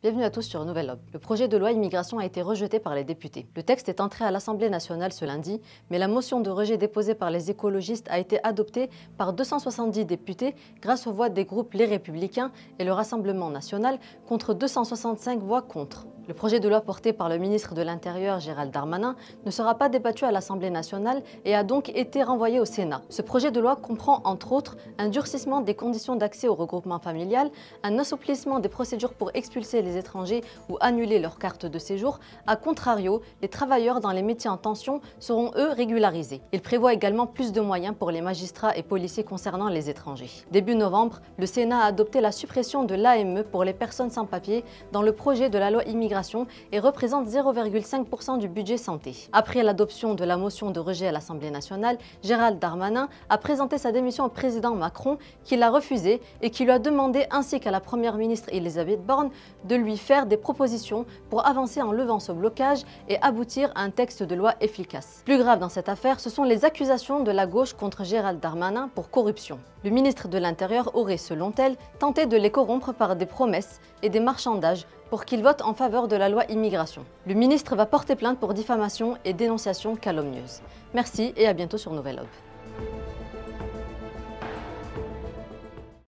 Bienvenue à tous sur Nouvelle Aube. Le projet de loi immigration a été rejeté par les députés. Le texte est entré à l'Assemblée nationale ce lundi, mais la motion de rejet déposée par les écologistes a été adoptée par 270 députés grâce aux voix des groupes Les Républicains et le Rassemblement national contre 265 voix contre. Le projet de loi porté par le ministre de l'Intérieur Gérald Darmanin ne sera pas débattu à l'Assemblée nationale et a donc été renvoyé au Sénat. Ce projet de loi comprend entre autres un durcissement des conditions d'accès au regroupement familial, un assouplissement des procédures pour expulser les étrangers ou annuler leur carte de séjour. A contrario, les travailleurs dans les métiers en tension seront eux régularisés. Il prévoit également plus de moyens pour les magistrats et policiers concernant les étrangers. Début novembre, le Sénat a adopté la suppression de l'AME pour les personnes sans papier dans le projet de la loi immigration et représente 0,5% du budget santé. Après l'adoption de la motion de rejet à l'Assemblée nationale, Gérald Darmanin a présenté sa démission au président Macron qui l'a refusée et qui lui a demandé ainsi qu'à la première ministre Elisabeth Borne de lui faire des propositions pour avancer en levant ce blocage et aboutir à un texte de loi efficace. Plus grave dans cette affaire, ce sont les accusations de la gauche contre Gérald Darmanin pour corruption. Le ministre de l'Intérieur aurait, selon elle, tenté de les corrompre par des promesses et des marchandages pour qu'ils votent en faveur de la loi immigration. Le ministre va porter plainte pour diffamation et dénonciation calomnieuse. Merci et à bientôt sur Nouvelle Aube.